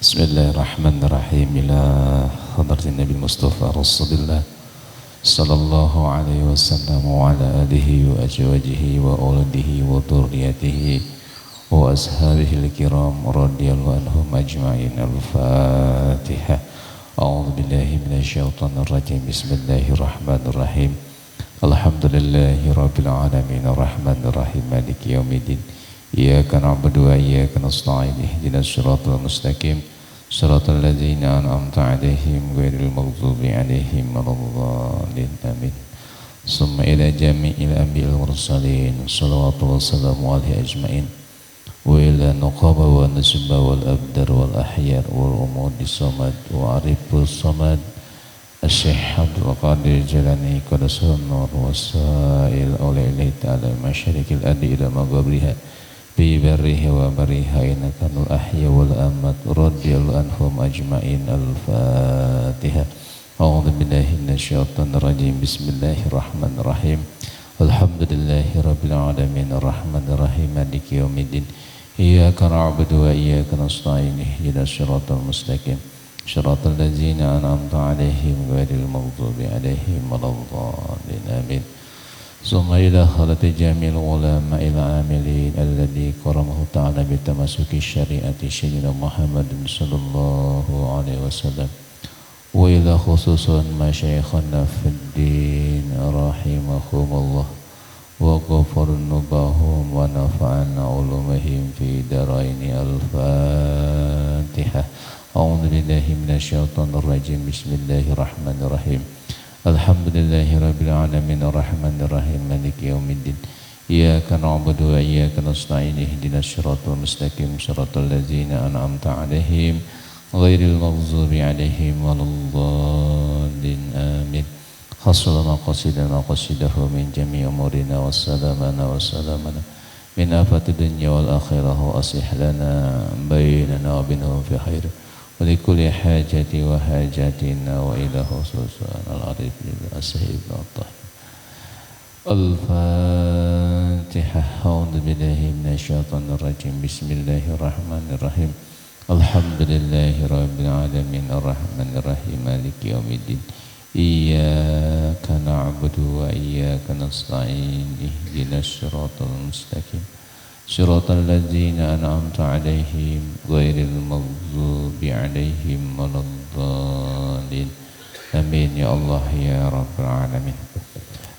Bismillahirrahmanirrahim. Ila hadratin Nabi Mustafa Rasulullah sallallahu alaihi wasallam wa ala alihi wa azwajihi wa auladihi wa dhurriyyatihi wa ashabihi al-kiram radhiyallahu anhum ajma'in. Al-Fatihah. A'udzu billahi minasyaitonir rajim. Bismillahirrahmanirrahim. Alhamdulillahi rabbil alamin arrahmanir rahim maliki yaumiddin. Iyyaka na'budu wa iyyaka nasta'in ihdinas siratal mustaqim siratal ladzina an'amta 'alaihim ghairil maghdubi 'alaihim waladdallin amin. Summa ila jami'il anbiya'il mursalin shalawatu wassalamu 'alaihi ajma'in wa ila nuqaba wa nasba wal abdar wal ahyar wal umudi samad wa arifus samad Asy-Syaikh Abdul Qadir Jalani qadasun nur wasail awliya ta'ala masyarikil ardi ila maghabriha bi barrihi wa bariha innaka nul ahya wal amat radhiyallahu anhum ajma'in. Al-Fatihah. A'udzu billahi minasyaitonir rajim. Bismillahirrahmanirrahim. Alhamdulillahi rabbil alamin arrahmanir rahim maliki yaumiddin. Iyyaka na'budu wa iyyaka nasta'in ihdinas siratal mustaqim siratal ladzina an'amta 'alaihim ghairil maghdubi 'alaihim waladdallin amin. Summa ila khalati jamil ulama ila amilin alladhi karamahu ta'ala bitamasuki syariati sayyidina Muhammadin sallallahu alaihi wasallam wa ila khususan masyayikhana fid din rahimahumullah wa ghafarnubahum wa nafa'ana ulumihim fi daraini. Al-Fatihah. A'udzu billahi minasyaitonir rajim. Bismillahirrahmanirrahim. Alhamdulillahi rabbil alamin arrahmanir rahim maliki yaumiddin. Iyyaka na'budu wa iyyaka nasta'in ihdinas siratal mustaqim siratal ladzina an'amta 'alaihim ghairil maghdubi 'alaihim waladdallin amin. Hassalama qasidana qasidahu min jami' umurina wassalamana wassalamana min afati dunya wal akhirah wa aslih lana bainana wa bainahum fi khair wa likulli hajati wa hajatina wa ila khususan al-arif al-sahib al-tahir. Al-Fatihah. A'udzu billahi minasyaitonir rajim. Bismillahirrahmanirrahim. Alhamdulillahi rabbil alamin arrahmanir rahim maliki yaumiddin. Iyyaka na'budu wa iyyaka nasta'in ihdinas siratal mustaqim siratal ladzina an'amta 'alaihim ghairil maghdubi 'alaihim waladdallin amin. Ya Allah ya rabbal alamin.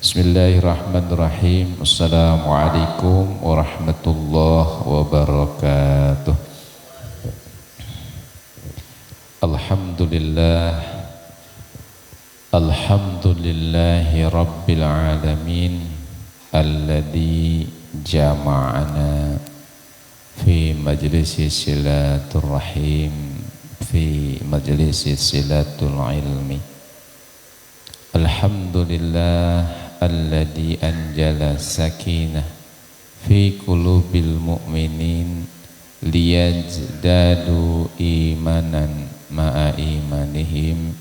Bismillahirrahmanirrahim. Assalamualaikum warahmatullahi wabarakatuh. Alhamdulillah. Alhamdulillahi rabbil alamin alladzi jama'ana fi majlisi silaturrahim fi majlisi silatul ilmi. Alhamdulillah alladzi anjala sakinah fi qulubil mu'minin liyazdadu imanan ma'a imanihim.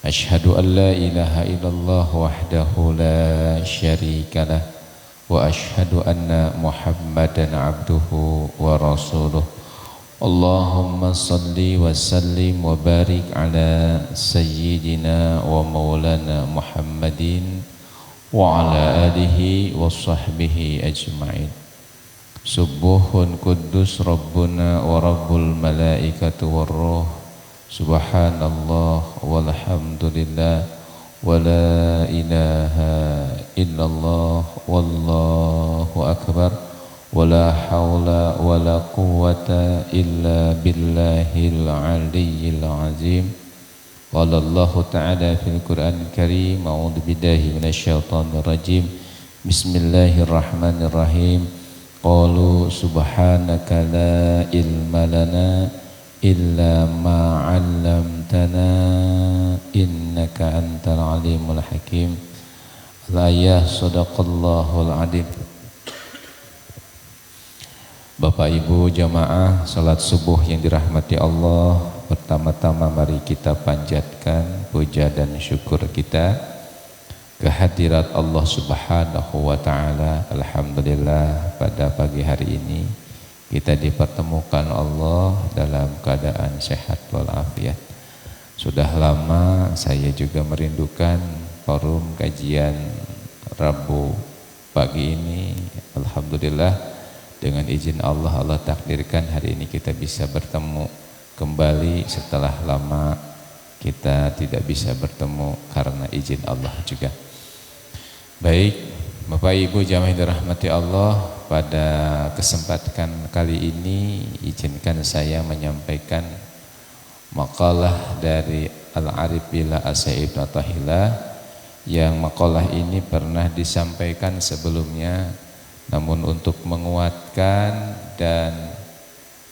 Asyhadu an la ilaha illallah wahdahu la syarikalah wa asyhadu anna Muhammadan abduhu wa rasuluh. Allahumma salli wa sallim wa barik ala sayyidina wa maulana Muhammadin wa ala alihi wa sahbihi ajma'in. Subuhun kudus rabbuna wa rabbul malaikatu war ruh. Subhanallah walhamdulillah wa la ilaha illallah wallahu akbar wa la hawla wa la quwwata illa billahil aliyyil azim. Qala Allah ta'ala fil Qur'anil Karim. A'udzu billahi minasyaitonir rajim. Bismillahirrahmanirrahim. Qalu subhanaka la ilma lana illa ma 'allamtana innaka antal alimul hakim. Al-ayah. Shadaqallahul adzim. Bapak Ibu jamaah salat subuh yang dirahmati Allah, pertama-tama mari kita panjatkan puja dan syukur kita kehadirat Allah Subhanahu wa taala. Alhamdulillah pada pagi hari ini kita dipertemukan Allah dalam keadaan sehat walafiat. Sudah lama saya juga merindukan forum kajian Rabu pagi ini. Alhamdulillah dengan izin Allah, Allah takdirkan hari ini kita bisa bertemu kembali setelah lama kita tidak bisa bertemu karena izin Allah juga. Baik, Bapak Ibu jamaah yang dirahmati Allah, pada kesempatan kali ini izinkan saya menyampaikan makalah dari Al-Arif Billah As-Sa'ib At-Tahillah, yang makalah ini pernah disampaikan sebelumnya, namun untuk menguatkan dan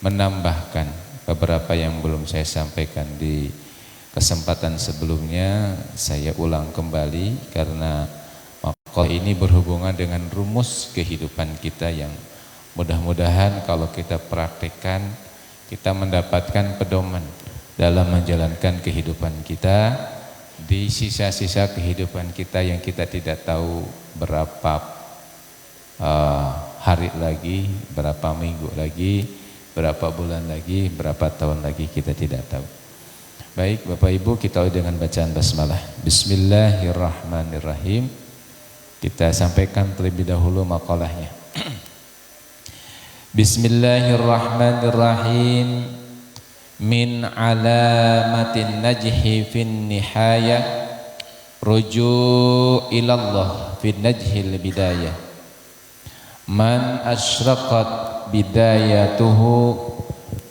menambahkan beberapa yang belum saya sampaikan di kesempatan sebelumnya, saya ulang kembali karena makalah ini berhubungan dengan rumus kehidupan kita yang mudah-mudahan kalau kita praktekkan kita mendapatkan pedoman dalam menjalankan kehidupan kita di sisa-sisa kehidupan kita yang kita tidak tahu berapa hari lagi, berapa minggu lagi, berapa bulan lagi, berapa tahun lagi, kita tidak tahu. Baik Bapak Ibu, kita awali dengan bacaan basmalah. Bismillahirrahmanirrahim. Kita sampaikan terlebih dahulu makalahnya. Bismillahirrahmanirrahim. Min alamatin najhi fin nihayah ruju' ilallah fin najhil bidayah. Man asyraqat bidayatuhu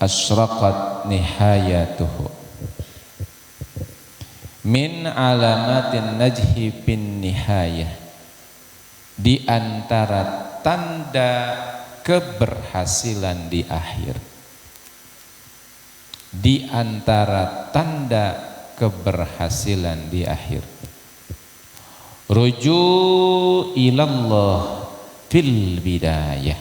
asyraqat nihayatuhu. Min alamatin najhi fin nihayah, di antara tanda keberhasilan di akhir, di antara tanda keberhasilan di akhir, ruju' ilallah fil bidayah,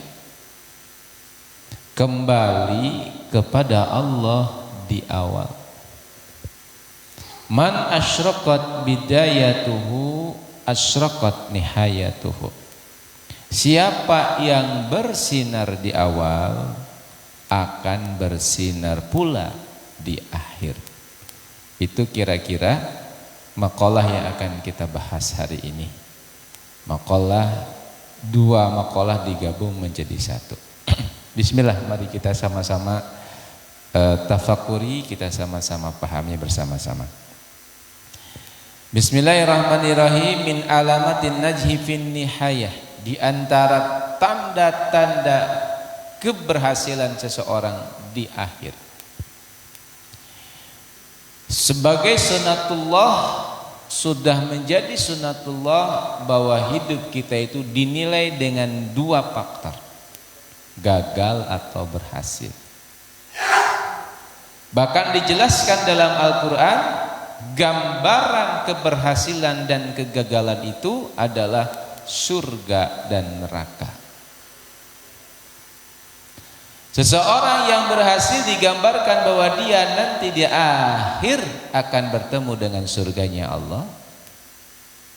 kembali kepada Allah di awal. Man asyraqat bidayatuhu asyraqat nihayatuhu. Siapa yang bersinar di awal akan bersinar pula di akhir. Itu kira-kira makalah yang akan kita bahas hari ini. Makalah, dua makalah digabung menjadi satu. Bismillah, mari kita sama-sama tafakuri, kita sama-sama pahami bersama-sama. Bismillahirrahmanirrahim. Min alamatin najhi fin nihayah, di antara tanda-tanda keberhasilan seseorang di akhir. Sebagai sunatullah, sudah menjadi sunatullah bahwa hidup kita itu dinilai dengan dua faktor, gagal atau berhasil. Bahkan dijelaskan dalam Al-Quran, gambaran keberhasilan dan kegagalan itu adalah surga dan neraka. Seseorang yang berhasil digambarkan bahwa dia nanti di akhir akan bertemu dengan surganya Allah,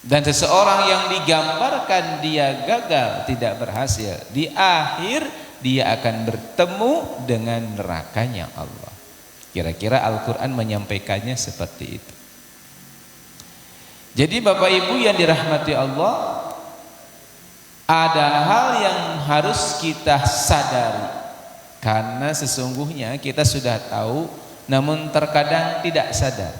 dan seseorang yang digambarkan dia gagal, tidak berhasil, di akhir dia akan bertemu dengan nerakanya Allah. Kira-kira Al-Quran menyampaikannya seperti itu. Jadi Bapak Ibu yang dirahmati Allah, ada hal yang harus kita sadari, karena sesungguhnya kita sudah tahu namun terkadang tidak sadar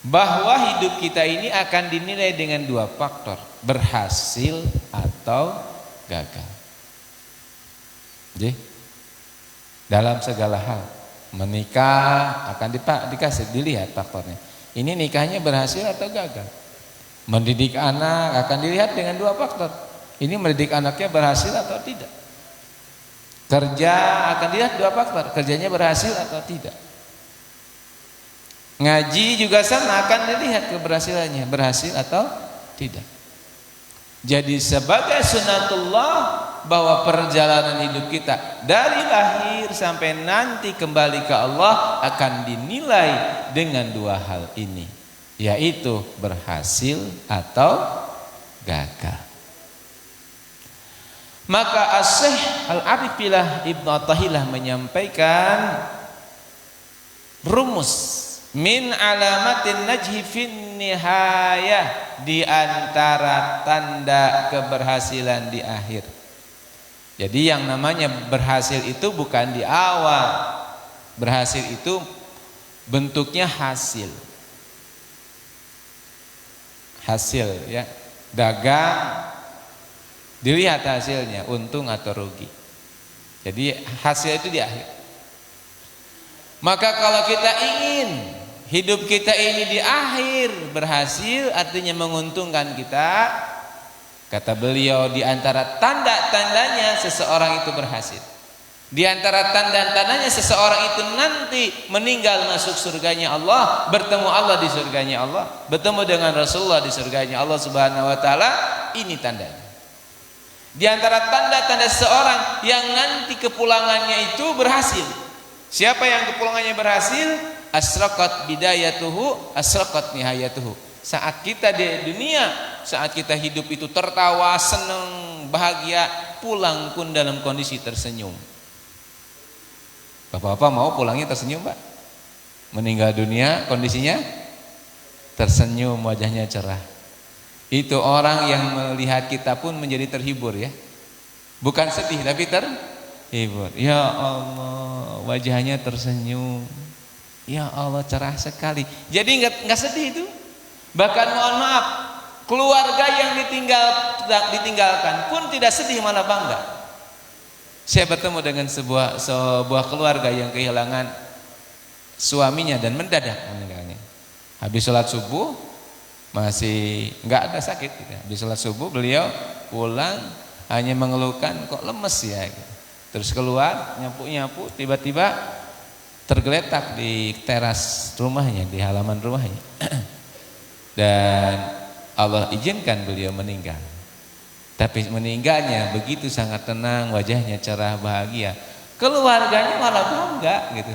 bahwa hidup kita ini akan dinilai dengan dua faktor, berhasil atau gagal. Jadi dalam segala hal, menikah akan dikasih dilihat faktornya. Ini nikahnya berhasil atau gagal. Mendidik anak akan dilihat dengan dua faktor. Ini mendidik anaknya berhasil atau tidak. Kerja akan dilihat dua faktor, kerjanya berhasil atau tidak. Ngaji juga sama, akan dilihat keberhasilannya, berhasil atau tidak. Jadi sebagai sunatullah bahwa perjalanan hidup kita dari lahir sampai nanti kembali ke Allah akan dinilai dengan dua hal ini, yaitu berhasil atau gagal. Maka Asy-Syaikh Al-Arifillah Ibnu Athaillah menyampaikan rumus min alamatin najhi fin nihayah, di antara tanda keberhasilan di akhir. Jadi yang namanya berhasil itu bukan di awal. Berhasil itu bentuknya hasil. Hasil ya, dagang dilihat hasilnya, untung atau rugi. Jadi hasil itu di akhir. Maka kalau kita ingin hidup kita ini di akhir berhasil, artinya menguntungkan kita, kata beliau, di antara tanda-tandanya seseorang itu berhasil, di antara tanda-tandanya seseorang itu nanti meninggal masuk surganya Allah, bertemu Allah di surganya Allah, bertemu dengan Rasulullah di surganya Allah Subhanahu wa taala, ini tandanya. Di antara tanda-tanda seseorang yang nanti kepulangannya itu berhasil. Siapa yang kepulangannya berhasil? Asraqat bidayatuhu, asraqat nihayatuhu. Saat kita di dunia, saat kita hidup itu tertawa, senang, bahagia, pulang pun dalam kondisi tersenyum. Bapak-bapak mau pulangnya tersenyum, Pak? Meninggal dunia kondisinya tersenyum, wajahnya cerah. Itu orang yang melihat kita pun menjadi terhibur ya. Bukan sedih tapi terhibur. Ya Allah, wajahnya tersenyum. Ya Allah, cerah sekali. Jadi enggak sedih itu. Bahkan mohon maaf, keluarga yang ditinggalkan pun tidak sedih, malah bangga. Saya bertemu dengan sebuah keluarga yang kehilangan suaminya dan mendadak meninggalnya. Habis sholat subuh masih enggak ada sakit gitu. Habis sholat subuh beliau pulang hanya mengeluhkan kok lemes ya. Terus keluar nyapu-nyapu, tiba-tiba tergeletak di teras rumahnya, di halaman rumahnya. Dan Allah izinkan beliau meninggal. Tapi meninggalnya begitu sangat tenang, wajahnya cerah, bahagia. Keluarganya malah bangga gitu,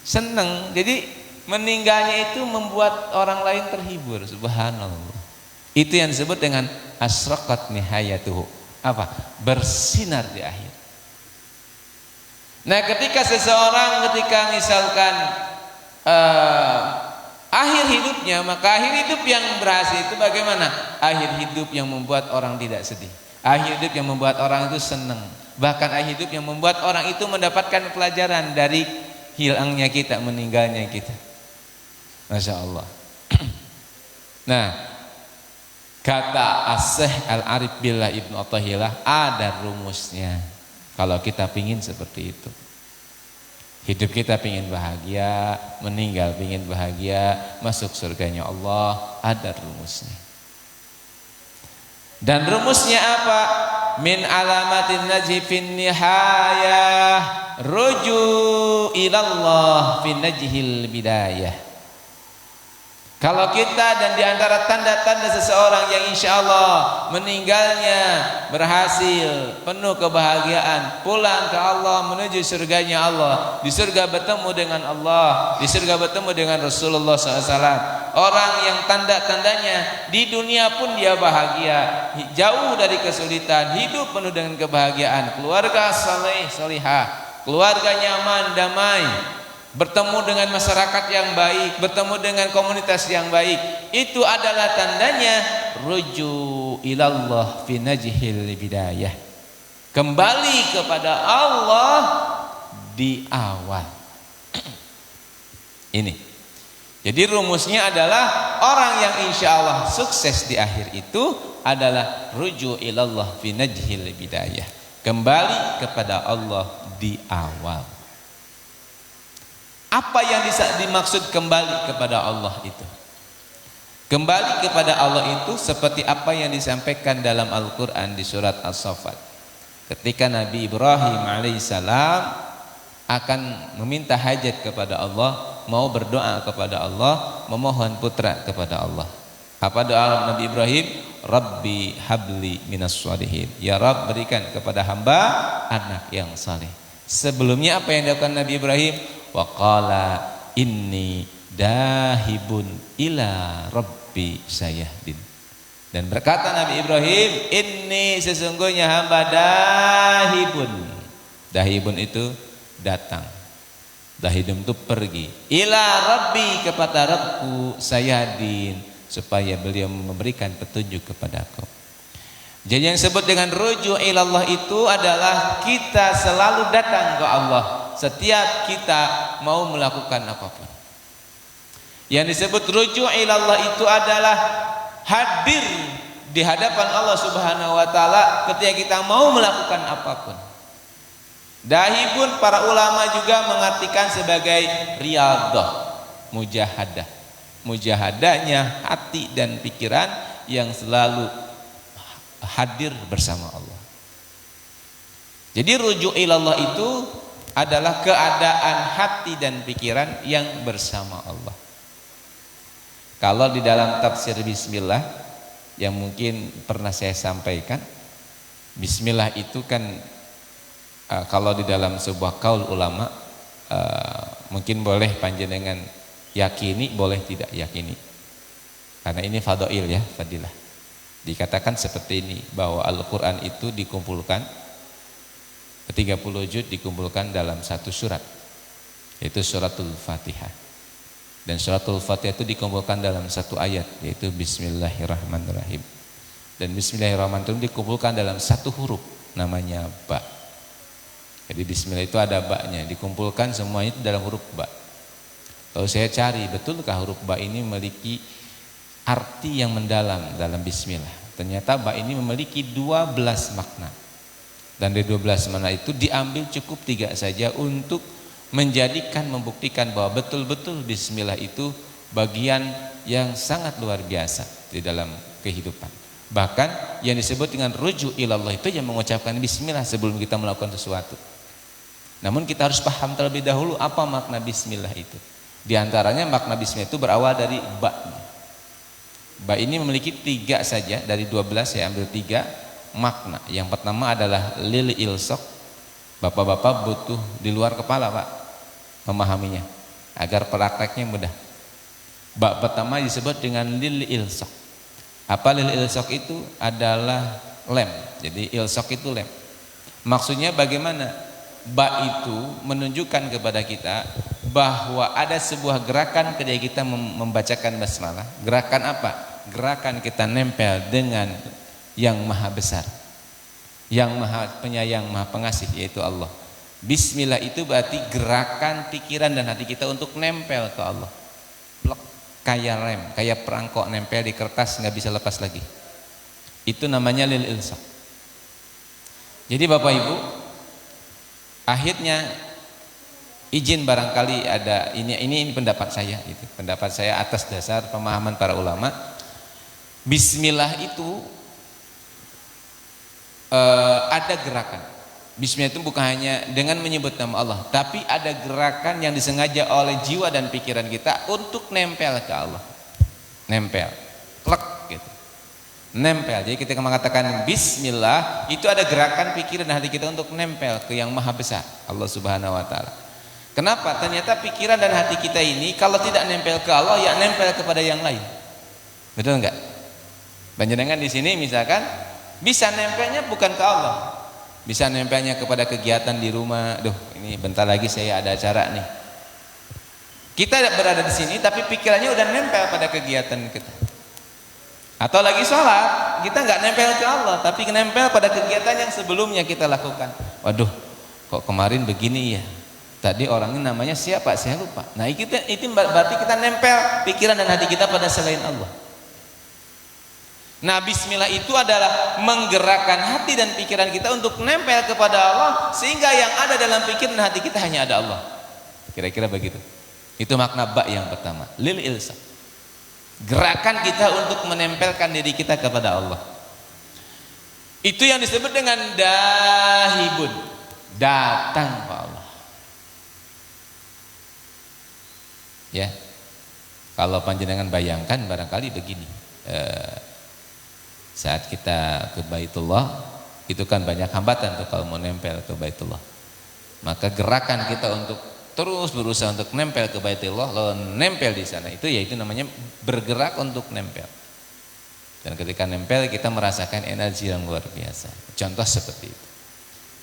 seneng. Jadi meninggalnya itu membuat orang lain terhibur. Subhanallah. Itu yang disebut dengan asraqat nihayatuhu. Apa? Bersinar di akhir. Nah, ketika seseorang misalkan akhir hidupnya, maka akhir hidup yang berhasil itu bagaimana? Akhir hidup yang membuat orang tidak sedih, akhir hidup yang membuat orang itu senang, bahkan akhir hidup yang membuat orang itu mendapatkan pelajaran dari hilangnya kita, meninggalnya kita. Masya Allah. Nah, kata Asy-Syaikh Al-Arifillah Ibnu Athaillah, ada rumusnya. Kalau kita pingin seperti itu, hidup kita pingin bahagia, meninggal pingin bahagia, masuk surganya Allah, ada rumusnya. Dan rumusnya apa? Min alamatin najhi fin nihayah, ruju ilallah fin najhil bidayah. Kalau kita dan diantara tanda-tanda seseorang yang insya Allah meninggalnya berhasil, penuh kebahagiaan, pulang ke Allah, menuju surganya Allah, di surga bertemu dengan Allah, di surga bertemu dengan Rasulullah SAW. Orang yang tanda-tandanya di dunia pun dia bahagia, jauh dari kesulitan, hidup penuh dengan kebahagiaan, keluarga saleh, salihah, keluarga nyaman, damai, bertemu dengan masyarakat yang baik, bertemu dengan komunitas yang baik. Itu adalah tandanya ruju ilallah fi najhil bidayah, kembali kepada Allah di awal. Ini jadi rumusnya adalah orang yang insya Allah sukses di akhir itu adalah ruju ilallah fi najhil bidayah, kembali kepada Allah di awal. Apa yang dimaksud kembali kepada Allah itu? Kembali kepada Allah itu seperti apa yang disampaikan dalam Al-Quran di surat As-Saffat. Ketika Nabi Ibrahim alaihissalam akan meminta hajat kepada Allah, mau berdoa kepada Allah, memohon putra kepada Allah. Apa doa Nabi Ibrahim? Rabbi habli minas shalihin. Ya Rabb, berikan kepada hamba anak yang saleh. Sebelumnya apa yang dilakukan Nabi Ibrahim? Wa qala inni dahibun ila rabbi sayahdin. Dan berkata Nabi Ibrahim, inni sesungguhnya hamba dahibun. Dahibun itu datang. Dahibun itu pergi. Ila Rabbi, kepada Rabbku, sayadin, supaya beliau memberikan petunjuk kepadaku. Jadi yang disebut dengan rujuk ilallah itu adalah kita selalu datang ke Allah setiap kita mau melakukan apapun. Yang disebut rujuk ilallah itu adalah hadir di hadapan Allah Subhanahu wa taala ketika kita mau melakukan apapun. Dahibun para ulama juga mengartikan sebagai riyadhah, mujahadah. Mujahadahnya hati dan pikiran yang selalu hadir bersama Allah. Jadi rujuk ilallah itu adalah keadaan hati dan pikiran yang bersama Allah. Kalau di dalam tafsir bismillah yang mungkin pernah saya sampaikan, bismillah itu kan kalau di dalam sebuah kaul ulama mungkin boleh panjenengan yakini, boleh tidak yakini, karena ini fadail ya, fadilah. Dikatakan seperti ini, bahwa Al-Quran itu dikumpulkan 30 juz dikumpulkan dalam satu surat, yaitu suratul Fatihah. Dan suratul Fatihah itu dikumpulkan dalam satu ayat, yaitu Bismillahirrahmanirrahim. Dan Bismillahirrahmanirrahim dikumpulkan dalam satu huruf, namanya ba. Jadi Bismillah itu ada ba-nya, dikumpulkan semuanya itu dalam huruf ba. Kalau saya cari, betulkah huruf ba ini memiliki arti yang mendalam dalam Bismillah? Ternyata ba ini memiliki 12 makna. Dan dari 12 makna itu diambil cukup 3 saja untuk menjadikan, membuktikan bahwa betul-betul Bismillah itu bagian yang sangat luar biasa di dalam kehidupan. Bahkan yang disebut dengan rujuk ilallah itu yang mengucapkan Bismillah sebelum kita melakukan sesuatu. Namun kita harus paham terlebih dahulu apa makna Bismillah itu. Di antaranya makna Bismillah itu berawal dari ba. Ba ini memiliki 3 saja, dari 12 saya ambil 3 makna. Yang pertama adalah lil ilsaq. Bapak-bapak butuh di luar kepala Pak memahaminya agar prakteknya mudah. Ba pertama disebut dengan lil ilsaq. Apa lil ilsaq itu? Adalah lem. Jadi ilsaq itu lem. Maksudnya bagaimana? Ba itu menunjukkan kepada kita bahwa ada sebuah gerakan ketika kita membacakan basmalah. Gerakan apa? Gerakan kita nempel dengan yang maha besar, yang maha penyayang, maha pengasih, yaitu Allah. Bismillah itu berarti gerakan pikiran dan hati kita untuk nempel ke Allah. Kayak lem, kayak perangkok nempel di kertas, nggak bisa lepas lagi. Itu namanya lil ilsaq. Jadi Bapak Ibu, akhirnya izin barangkali ada ini pendapat saya, itu pendapat saya atas dasar pemahaman para ulama. Bismillah itu ada gerakan. Bismillah itu bukan hanya dengan menyebut nama Allah, tapi ada gerakan yang disengaja oleh jiwa dan pikiran kita untuk nempel ke Allah. Nempel, klek gitu. Nempel. Jadi ketika mengatakan Bismillah, itu ada gerakan pikiran dan hati kita untuk nempel ke yang maha besar, Allah Subhanahu wa taala. Kenapa? Ternyata pikiran dan hati kita ini kalau tidak nempel ke Allah, ya nempel kepada yang lain. Betul enggak? Panjenengan di sini misalkan bisa nempelnya bukan ke Allah, bisa nempelnya kepada kegiatan di rumah. Duh, ini bentar lagi saya ada acara nih. Kita berada di sini tapi pikirannya udah nempel pada kegiatan kita. Atau lagi sholat, kita nggak nempel ke Allah, tapi nempel pada kegiatan yang sebelumnya kita lakukan. Waduh, kok kemarin begini ya? Tadi orangnya namanya siapa? Saya lupa. Nah, itu berarti kita nempel pikiran dan hati kita pada selain Allah. Nah, Bismillah itu adalah menggerakkan hati dan pikiran kita untuk nempel kepada Allah, sehingga yang ada dalam pikiran dan hati kita hanya ada Allah. Kira-kira begitu. Itu makna ba yang pertama, lil ilsaq. Gerakan kita untuk menempelkan diri kita kepada Allah. Itu yang disebut dengan dahibun, datang ke Allah. Ya, kalau panjenengan bayangkan barangkali begini. Saat kita ke Baitullah, itu kan banyak hambatan tuh kalau mau nempel ke Baitullah. Maka gerakan kita untuk terus berusaha untuk nempel ke Baitullah, lalu nempel di sana, itu yaitu namanya bergerak untuk nempel. Dan ketika nempel kita merasakan energi yang luar biasa. Contoh seperti itu.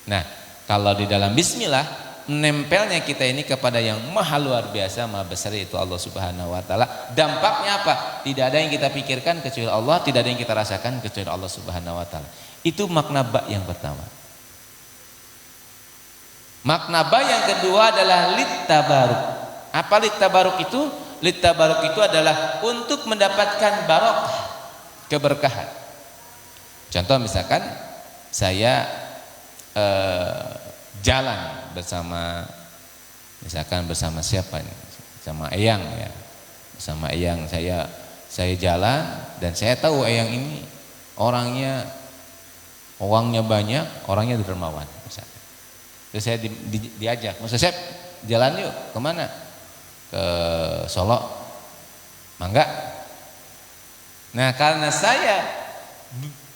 Nah, kalau di dalam bismillah, nempelnya kita ini kepada yang maha luar biasa, maha besar, yaitu Allah Subhanahu wa taala. Dampaknya apa? Tidak ada yang kita pikirkan kecuali Allah, tidak ada yang kita rasakan kecuali Allah Subhanahu wa taala. Itu makna ba yang pertama. Makna ba yang kedua adalah littabaruk. Apa littabaruk itu? Littabaruk itu adalah untuk mendapatkan barokah, keberkahan. Contoh misalkan saya jalan bersama, misalkan bersama siapa nih? Sama Eyang ya. Bersama Eyang saya jalan dan saya tahu Eyang ini orangnya banyak, orangnya dermawan. Terus saya diajak, "Mas Sep, jalan yuk." "Kemana?" "Ke Solo." "Mangga." Nah, karena saya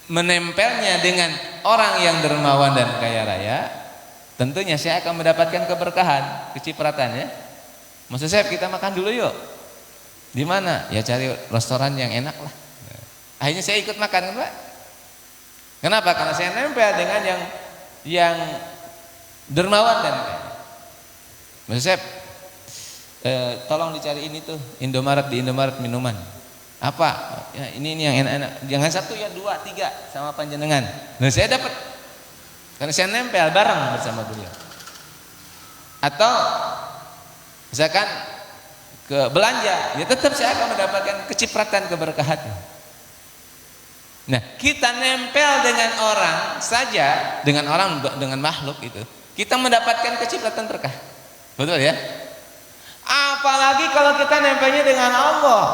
menempelnya dengan orang yang dermawan dan kaya raya, tentunya saya akan mendapatkan keberkahan, kecipratan ya. "Mas Sep, kita makan dulu yuk." "Di mana?" "Ya cari restoran yang enak lah." Akhirnya saya ikut makan, Pak. Kenapa? Karena saya nempel dengan yang dermawan dan kaya. "Mas Sep, tolong dicari ini tuh Indomaret, di Indomaret minuman." "Apa?" "Ya, ini yang enak-enak." "Jangan satu ya, 2, 3 sama panjenengan." Nah, saya dapat karena saya nempel bareng bersama beliau. Atau misalkan ke belanja, ya tetap saya akan mendapatkan kecipratan keberkahan. Nah, kita nempel dengan orang saja, dengan makhluk itu, kita mendapatkan kecipratan berkah. Betul ya? Apalagi kalau kita nempelnya dengan Allah,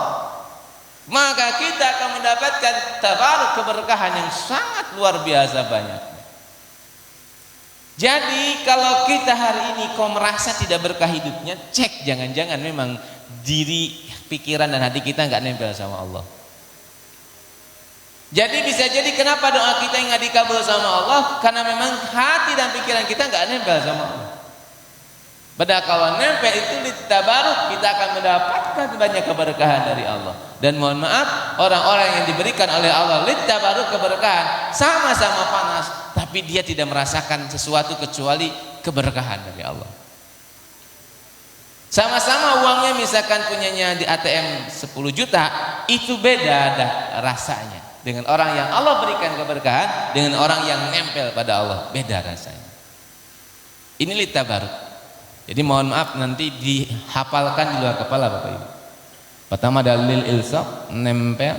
maka kita akan mendapatkan tabaruk, keberkahan yang sangat luar biasa banyak. Jadi kalau kita hari ini kok merasa tidak berkah hidupnya, cek jangan-jangan memang diri, pikiran dan hati kita nggak nempel sama Allah. Jadi bisa jadi kenapa doa kita yang nggak dikabul sama Allah, karena memang hati dan pikiran kita nggak nempel sama Allah. Padahal kalau nempel itu litabaruk, kita akan mendapatkan banyak keberkahan dari Allah. Dan mohon maaf, orang-orang yang diberikan oleh Allah litabaruk, keberkahan, sama-sama panas, tapi dia tidak merasakan sesuatu kecuali keberkahan dari Allah. Sama-sama uangnya misalkan punyanya di ATM 10 juta, itu beda rasanya. Dengan orang yang Allah berikan keberkahan, dengan orang yang nempel pada Allah, beda rasanya. Ini litabaruk. Jadi mohon maaf nanti dihafalkan di luar kepala Bapak Ibu. Pertama dalil ilsaq, nempel,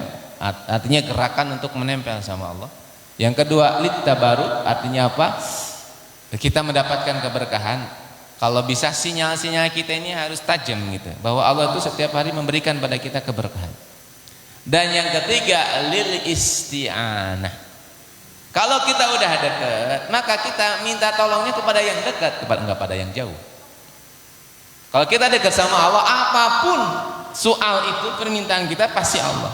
artinya gerakan untuk menempel sama Allah. Yang kedua litabaruk, artinya apa? Kita mendapatkan keberkahan. Kalau bisa sinyal-sinyal kita ini harus tajam gitu, bahwa Allah itu setiap hari memberikan pada kita keberkahan. Dan yang ketiga lil isti'anah. Kalau kita udah dekat, maka kita minta tolongnya kepada yang dekat, enggak pada yang jauh. Kalau kita dekat sama Allah, apapun soal itu, permintaan kita pasti Allah.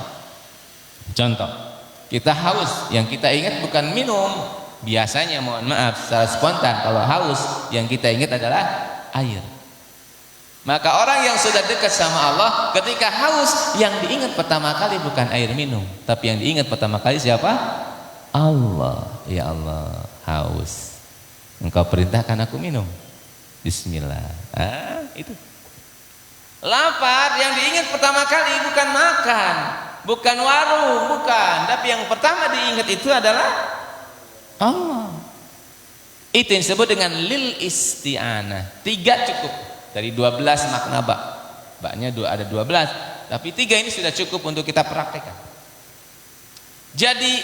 Contoh, kita haus, yang kita ingat bukan minum. Biasanya mohon maaf secara spontan kalau haus yang kita ingat adalah air. Maka orang yang sudah dekat sama Allah, ketika haus, yang diingat pertama kali bukan air minum, tapi yang diingat pertama kali siapa? Allah. Ya Allah, haus, Engkau perintahkan aku minum. Bismillah. Itu. Lapar, yang diingat pertama kali bukan makan, bukan warung, bukan, tapi yang pertama diingat itu adalah Allah. Itu yang disebut dengan lil isti'anah. 3 cukup. Dari 12 makna ba. Baknya ada 12, tapi 3 ini sudah cukup untuk kita praktekkan. Jadi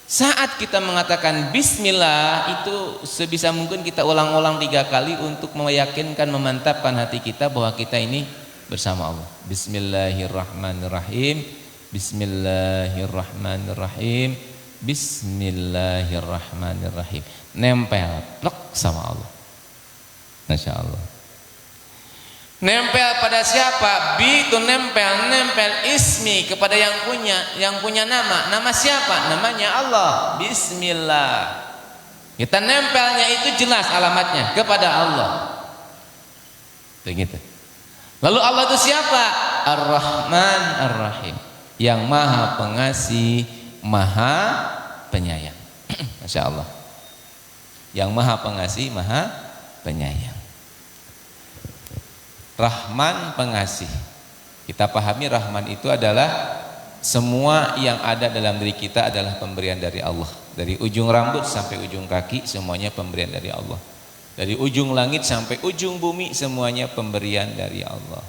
saat kita mengatakan bismillah, itu sebisa mungkin kita ulang-ulang 3 kali untuk meyakinkan, memantapkan hati kita bahwa kita ini bersama Allah. Bismillahirrahmanirrahim. Bismillahirrahmanirrahim. Bismillahirrahmanirrahim. Nempel plek sama Allah. Masya Allah. Nempel pada siapa? Bi itu nempel ismi, kepada yang punya nama siapa? Namanya Allah. Bismillah. Kita nempelnya itu jelas alamatnya kepada Allah. Begitu. Lalu Allah itu siapa? Ar-Rahman Ar-Rahim. yang maha pengasih, maha penyayang. Masya Allah. Yang maha pengasih, maha penyayang. Rahman pengasih. Kita pahami Rahman itu adalah semua yang ada dalam diri kita adalah pemberian dari Allah. Dari ujung rambut sampai ujung kaki semuanya pemberian dari Allah. Dari ujung langit sampai ujung bumi semuanya pemberian dari Allah.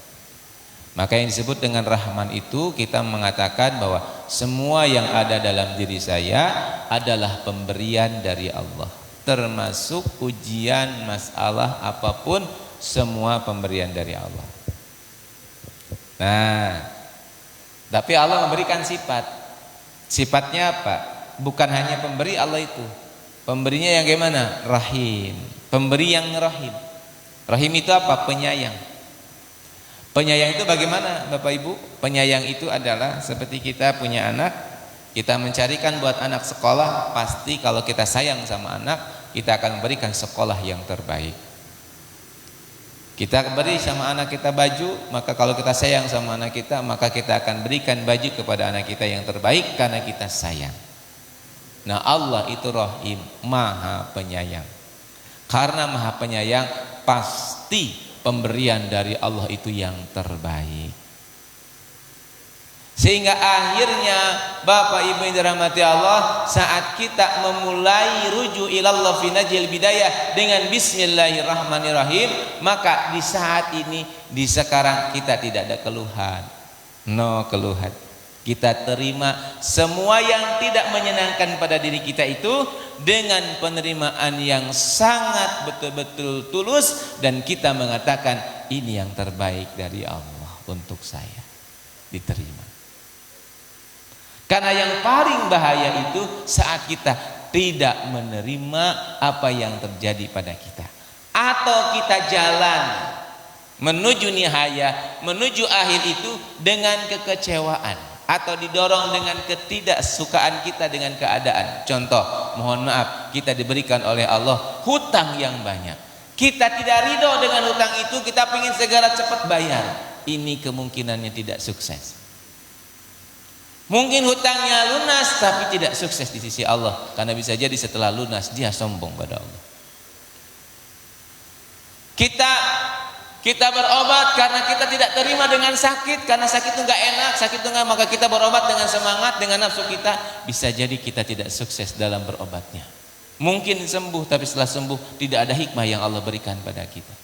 Maka yang disebut dengan Rahman itu kita mengatakan bahwa semua yang ada dalam diri saya adalah pemberian dari Allah. Termasuk ujian, masalah apapun, semua pemberian dari Allah. Nah, tapi Allah memberikan sifat. Sifatnya apa? Bukan hanya pemberi Allah itu. Pemberinya yang gimana? Rahim. Pemberi yang rahim. Rahim itu apa? Penyayang. Penyayang itu bagaimana Bapak Ibu? Penyayang itu adalah seperti kita punya anak, kita mencarikan buat anak sekolah, pasti kalau kita sayang sama anak, kita akan memberikan sekolah yang terbaik. Kita beri sama anak kita baju, maka kalau kita sayang sama anak kita, maka kita akan berikan baju kepada anak kita yang terbaik karena kita sayang. Nah, Allah itu Rahim, maha penyayang. Karena maha penyayang, pasti pemberian dari Allah itu yang terbaik. Sehingga akhirnya Bapak Ibu yang dirahmati Allah, saat kita memulai rujuk ilallah fi najil bidayah dengan bismillahirrahmanirrahim, maka di saat ini, di sekarang kita tidak ada keluhan. No keluhan. Kita terima semua yang tidak menyenangkan pada diri kita itu dengan penerimaan yang sangat betul-betul tulus, dan kita mengatakan ini yang terbaik dari Allah untuk saya, diterima. Karena yang paling bahaya itu saat kita tidak menerima apa yang terjadi pada kita, atau kita jalan menuju nihaya, menuju akhir itu dengan kekecewaan, atau didorong dengan ketidaksukaan kita dengan keadaan. Contoh, mohon maaf, kita diberikan oleh Allah hutang yang banyak, kita tidak ridho dengan hutang itu, kita ingin segera cepat bayar. Ini kemungkinannya tidak sukses. Mungkin hutangnya lunas tapi tidak sukses di sisi Allah, karena bisa jadi setelah lunas dia sombong pada Allah. Kita berobat karena kita tidak terima dengan sakit, karena sakit itu enggak enak, sakit itu enggak, maka kita berobat dengan semangat, dengan nafsu kita. Bisa jadi kita tidak sukses dalam berobatnya. Mungkin sembuh, tapi setelah sembuh tidak ada hikmah yang Allah berikan pada kita.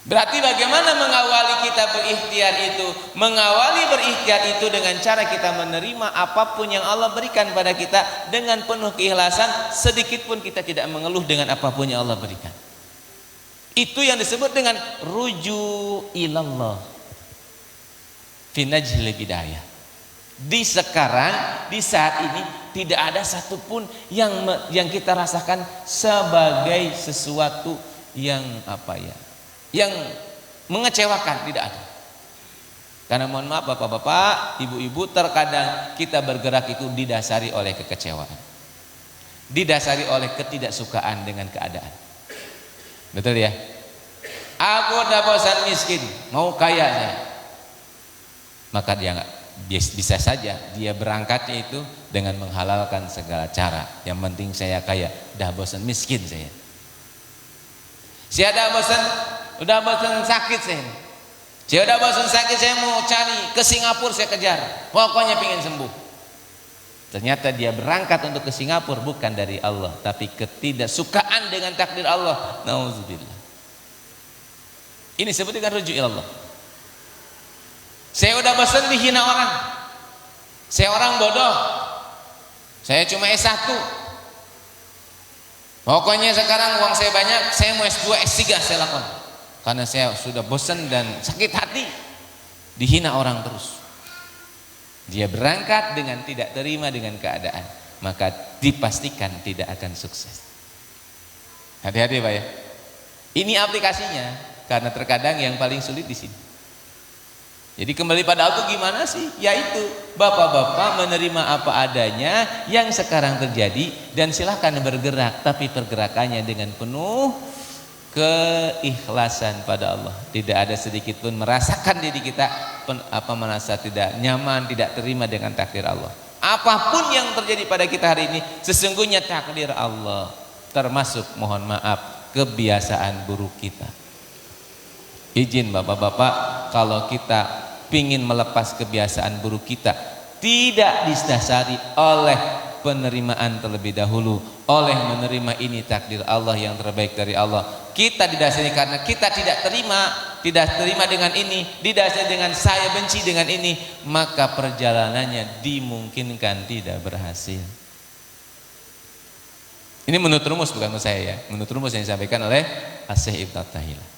Berarti bagaimana mengawali kita berikhtiar itu? Mengawali berikhtiar itu dengan cara kita menerima apapun yang Allah berikan pada kita dengan penuh keikhlasan, sedikit pun kita tidak mengeluh dengan apapun yang Allah berikan. Itu yang disebut dengan rujuk ilallah fi najil bidayah. Di sekarang, di saat ini tidak ada satupun yang kita rasakan sebagai sesuatu yang yang mengecewakan, tidak ada. Karena mohon maaf bapak-bapak, ibu-ibu, terkadang kita bergerak itu didasari oleh kekecewaan, didasari oleh ketidaksukaan dengan keadaan. Betul ya? Aku udah bosan miskin, mau kaya saya. Maka dia bisa saja dia berangkatnya itu dengan menghalalkan segala cara. Yang penting saya kaya, dah bosan miskin saya. Saya udah bosan sakit saya. Saya udah bosan sakit, saya mau cari ke Singapura, saya kejar. Pokoknya pengen sembuh. Ternyata dia berangkat untuk ke Singapura bukan dari Allah, tapi ketidaksukaan dengan takdir Allah. Nauzubillah. Ini disebut dengan rujuk ilallah. Saya udah bosan dihina orang. Saya orang bodoh. Saya cuma S1. Pokoknya sekarang uang saya banyak, saya mau S2, S3 saya lakukan. Karena saya sudah bosan dan sakit hati dihina orang terus. Dia berangkat dengan tidak terima dengan keadaan, maka dipastikan tidak akan sukses. Hati-hati Pak ya. Ini aplikasinya, karena terkadang yang paling sulit di sini. Jadi kembali pada itu gimana sih? Yaitu bapak-bapak menerima apa adanya yang sekarang terjadi dan silahkan bergerak, tapi pergerakannya dengan penuh keikhlasan pada Allah. Tidak ada sedikit pun merasakan diri kita merasa tidak nyaman, tidak terima dengan takdir Allah. Apapun yang terjadi pada kita hari ini, sesungguhnya takdir Allah, termasuk mohon maaf kebiasaan buruk kita. Izin bapak-bapak, kalau kita ingin melepas kebiasaan buruk kita, tidak didasari oleh penerimaan terlebih dahulu, oleh menerima ini takdir Allah yang terbaik dari Allah. Kita didasari karena kita tidak terima dengan ini, didasari dengan saya benci dengan ini, maka perjalanannya dimungkinkan tidak berhasil. Ini menurut rumus, bukan menurut saya ya, menurut rumus yang disampaikan oleh Asy-Syaikh Ibnu Tathillah.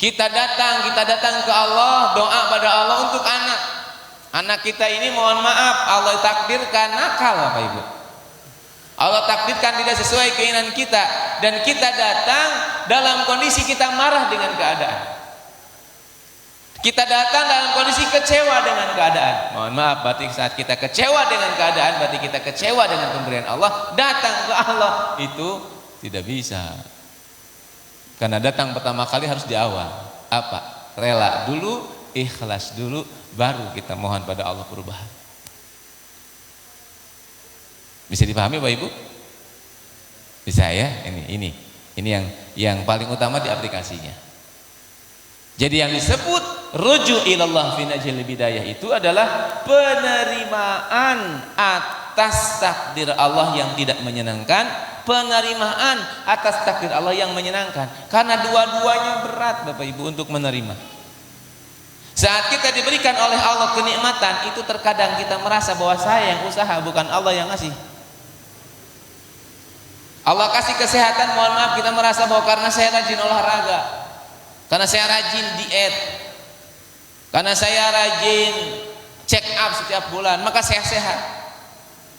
Kita datang ke Allah, doa pada Allah untuk anak kita ini, mohon maaf, Allah takdirkan nakal Bapak Ibu. Allah takdirkan tidak sesuai keinginan kita, dan kita datang dalam kondisi kita marah dengan keadaan. Kita datang dalam kondisi kecewa dengan keadaan. Mohon maaf, berarti saat kita kecewa dengan keadaan, berarti kita kecewa dengan pemberian Allah. Datang ke Allah itu tidak bisa. Karena datang pertama kali harus di awal. Apa? Rela dulu, ikhlas dulu, baru kita mohon pada Allah perubahan. Bisa dipahami Bapak Ibu? Bisa ya? Ini yang paling utama di aplikasinya. Jadi yang disebut ruju ilallah fi najil bidayah itu adalah penerimaan atas takdir Allah yang tidak menyenangkan, penerimaan atas takdir Allah yang menyenangkan. Karena dua-duanya berat Bapak Ibu untuk menerima. Saat kita diberikan oleh Allah kenikmatan, itu terkadang kita merasa bahwa saya yang usaha, bukan Allah yang ngasih. Allah kasih kesehatan, mohon maaf, kita merasa bahwa karena saya rajin olahraga, karena saya rajin diet, karena saya rajin check up setiap bulan, maka saya sehat.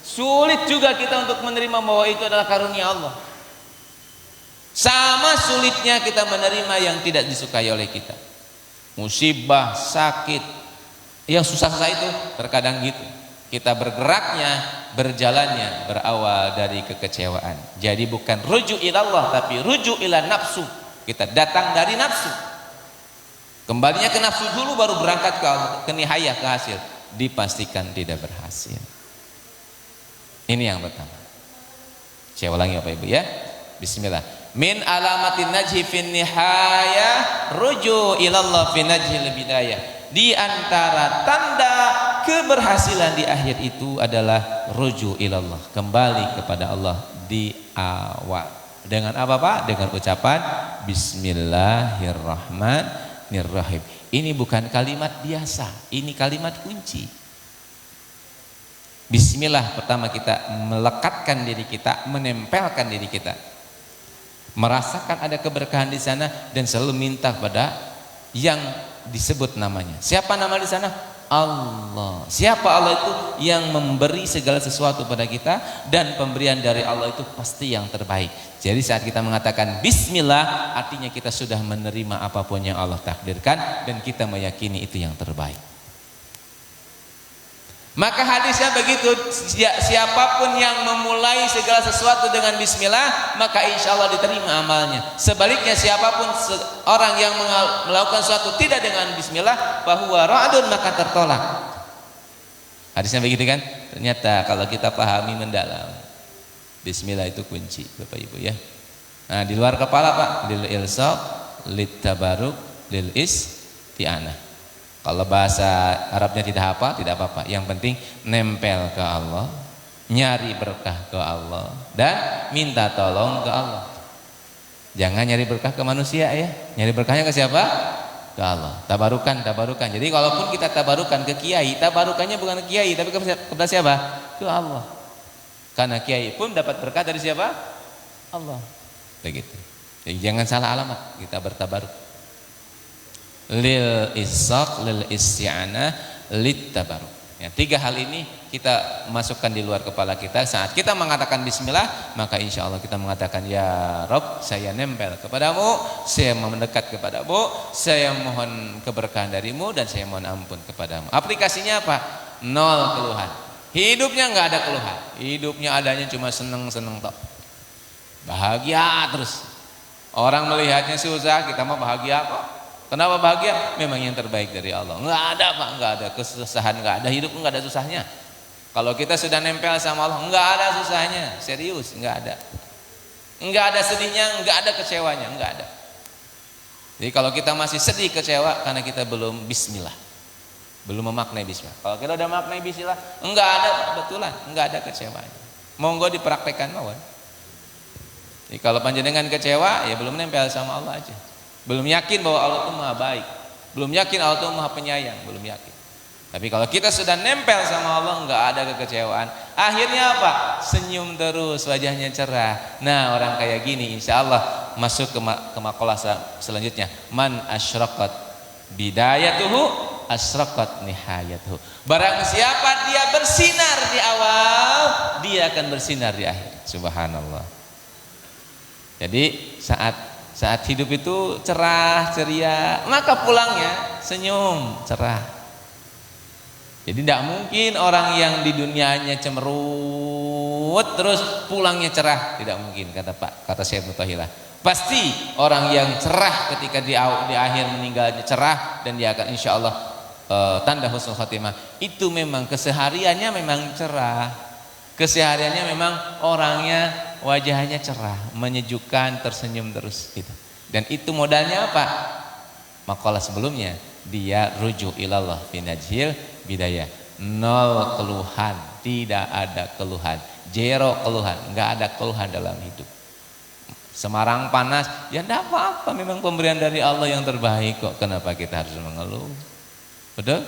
Sulit juga kita untuk menerima bahwa itu adalah karunia Allah. Sama sulitnya kita menerima yang tidak disukai oleh kita. Musibah, sakit, yang susah-susah itu terkadang gitu. Kita bergeraknya, berjalannya berawal dari kekecewaan. Jadi bukan rujuk ilallah, tapi rujuk ila nafsu. Kita datang dari nafsu, kembalinya ke nafsu dulu, baru berangkat ke nihayah, ke hasil. Dipastikan tidak berhasil. Ini yang pertama. Saya ulangi Bapak Ibu ya. Bismillah. Min alamatin najhi fin nihayah ruju ilallah fi najhil bidayah. Di antara tanda keberhasilan di akhir itu adalah ruju ilallah, kembali kepada Allah di awal. Dengan apa Pak? Dengan ucapan Bismillahirrahmanirrahim. Ini bukan kalimat biasa, ini kalimat kunci. Bismillah pertama kita melekatkan diri kita, menempelkan diri kita, merasakan ada keberkahan di sana, dan selalu minta pada yang disebut namanya. Siapa nama di sana? Allah. Siapa Allah itu? Yang memberi segala sesuatu pada kita, dan pemberian dari Allah itu pasti yang terbaik. Jadi saat kita mengatakan Bismillah, artinya kita sudah menerima apapun yang Allah takdirkan, dan kita meyakini itu yang terbaik. Maka hadisnya begitu, siapapun yang memulai segala sesuatu dengan Bismillah, maka insya Allah diterima amalnya. Sebaliknya siapapun orang yang melakukan sesuatu tidak dengan Bismillah, bahwa ra'dun, maka tertolak. Hadisnya begitu kan? Ternyata kalau kita pahami mendalam, Bismillah itu kunci Bapak Ibu ya. Nah di luar kepala Pak, lil ilsaq, lit tabaruk, lil isti'anah. Kalau bahasa Arabnya tidak hafal, tidak apa-apa. Yang penting nempel ke Allah, nyari berkah ke Allah, dan minta tolong ke Allah. Jangan nyari berkah ke manusia ya. Nyari berkahnya ke siapa? Ke Allah. Tabarukan. Jadi kalaupun kita tabarukan ke kiai, tabarukannya bukan ke kiai, tapi kepada siapa? Ke Allah. Karena kiai pun dapat berkah dari siapa? Allah. Begitu. Jadi jangan salah alamat kita bertabaruk. Lil isaq, lil isti'anah, lit tabaruk. Ya, tiga hal ini kita masukkan di luar kepala kita. Saat kita mengatakan Bismillah, maka insya Allah kita mengatakan, Ya Rob, saya nempel kepadamu, saya mendekat kepadamu, saya mohon keberkahan darimu, dan saya mohon ampun kepadamu. Aplikasinya apa? Nol keluhan. Hidupnya nggak ada keluhan. Hidupnya adanya cuma seneng-seneng tok. bahagia terus. Orang melihatnya susah, kita mah bahagia kok. Kenapa bahagia? Memang yang terbaik dari Allah. Enggak ada Pak, enggak ada kesusahan, enggak ada hidup, enggak ada susahnya. Kalau kita sudah nempel sama Allah, enggak ada susahnya, serius, enggak ada. Enggak ada sedihnya, enggak ada kecewanya, enggak ada. Jadi kalau kita masih sedih, kecewa karena kita belum bismillah. Belum memaknai bismillah. Kalau kita udah maknai bismillah, enggak ada kebetulan, enggak ada kecewanya. Monggo dipraktekkan mawon. Jadi kalau panjenengan kecewa, ya belum nempel sama Allah aja. Belum yakin bahwa Allah itu Maha baik. Belum yakin Allah itu Maha penyayang, belum yakin. Tapi kalau kita sudah nempel sama Allah, enggak ada kekecewaan. Akhirnya apa? Senyum terus, wajahnya cerah. Nah, orang kayak gini insya Allah masuk ke makalah selanjutnya. Man asyraqat bidayatuhu asyraqat nihayatuhu. Barang siapa dia bersinar di awal, dia akan bersinar di akhir. Subhanallah. Jadi saat hidup itu cerah, ceria, maka pulangnya senyum, cerah. Jadi tidak mungkin orang yang di dunianya cemerut terus pulangnya cerah, tidak mungkin kata Syekh Mutahhilah. Pasti orang yang cerah ketika di akhir meninggalnya cerah, dan dia akan insya Allah tanda husnul khotimah. Itu memang kesehariannya memang cerah, kesehariannya memang orangnya wajahnya cerah, menyejukkan, tersenyum terus gitu. Dan itu modalnya apa? Makalah sebelumnya dia rujuk ilallah fi najhil bidayah, nol keluhan, tidak ada keluhan, zero keluhan, nggak ada keluhan dalam hidup. Semarang panas, ya enggak apa-apa, memang pemberian dari Allah yang terbaik kok. Kenapa kita harus mengeluh? Betul?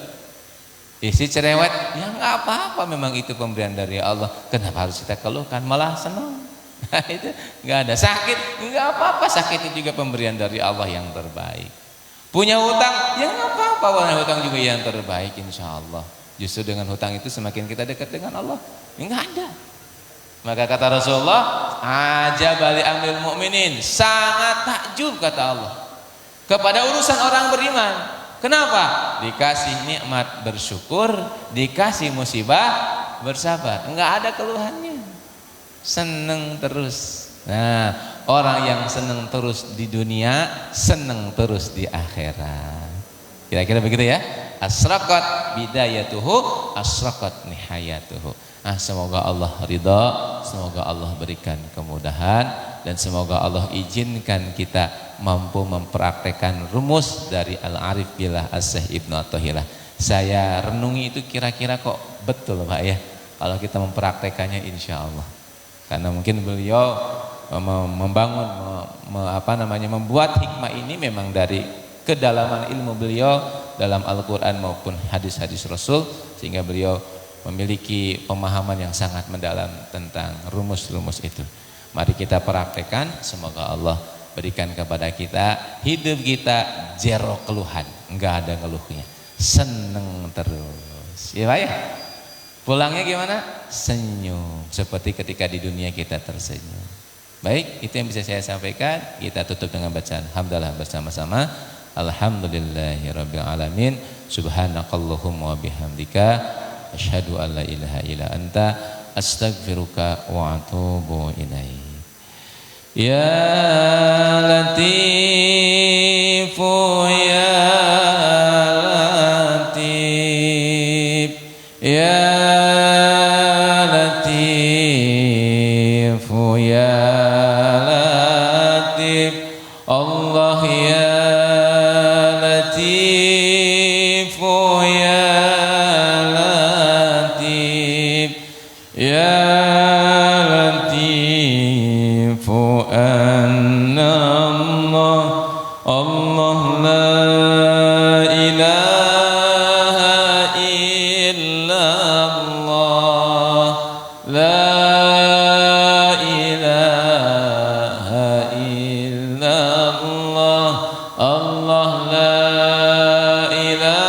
Isi cerewet, ya enggak apa-apa, memang itu pemberian dari Allah. Kenapa harus kita keluhkan? Malah senang. Nah, itu enggak ada. Sakit, enggak apa-apa, sakit itu juga pemberian dari Allah yang terbaik. Punya hutang, ya enggak apa-apa, punya hutang juga yang terbaik insya Allah. Justru dengan hutang itu semakin kita dekat dengan Allah. Enggak ada. Maka kata Rasulullah, ajab li amril mu'minin, sangat takjub kata Allah kepada urusan orang beriman. Kenapa? Dikasih nikmat bersyukur, dikasih musibah bersabar. Enggak ada keluhannya, seneng terus. Nah, orang yang seneng terus di dunia, seneng terus di akhirat. Kira-kira begitu ya. Asraqat bidayatuhu, asraqat nihayatuhu. Semoga Allah ridha, semoga Allah berikan kemudahan, dan semoga Allah izinkan kita mampu mempraktekkan rumus dari Al-Arif Billah As-Syekh Ibnu Athahillah. Saya renungi itu kira-kira kok betul Pak ya, kalau kita mempraktekannya insya Allah. Karena mungkin beliau membangun, membuat hikmah ini memang dari kedalaman ilmu beliau dalam Al-Quran maupun hadis-hadis Rasul, sehingga beliau memiliki pemahaman yang sangat mendalam tentang rumus-rumus itu. Mari kita praktekkan, semoga Allah berikan kepada kita hidup kita zero keluhan, enggak ada ngeluhnya, seneng terus. Ya Pak ya? Pulangnya gimana? Senyum, seperti ketika di dunia kita tersenyum. Baik, itu yang bisa saya sampaikan. Kita tutup dengan bacaan hamdalah bersama-sama. Alhamdulillahirabbil alamin. Subhanakallahumma wa bihamdika asyhadu an la ilaha illa anta astaghfiruka wa atubu ilaik. Ya Latifu ya Latif, ya Latifu ya Latif, Allah ya Latifu ya Latif, ya Latifu anna Allah la ilaha illallah, la ilaha illallah, Allah la ilaha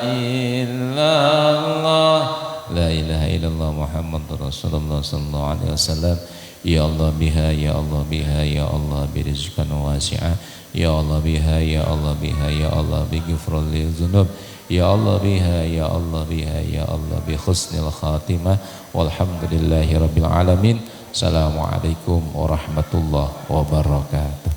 illallah, la ilaha illallah Muhammadur Rasulullah sallallahu alaihi wasallam. Ya Allah biha, ya Allah biha, ya Allah birizqan wasi'ah. Ya Allah biha, ya Allah biha, ya Allah bighfril dzunub. Ya Allah biha, ya Allah biha, ya Allah bi husnil khatimah. Walhamdulillahi rabbil alamin. Assalamualaikum warahmatullahi wabarakatuh.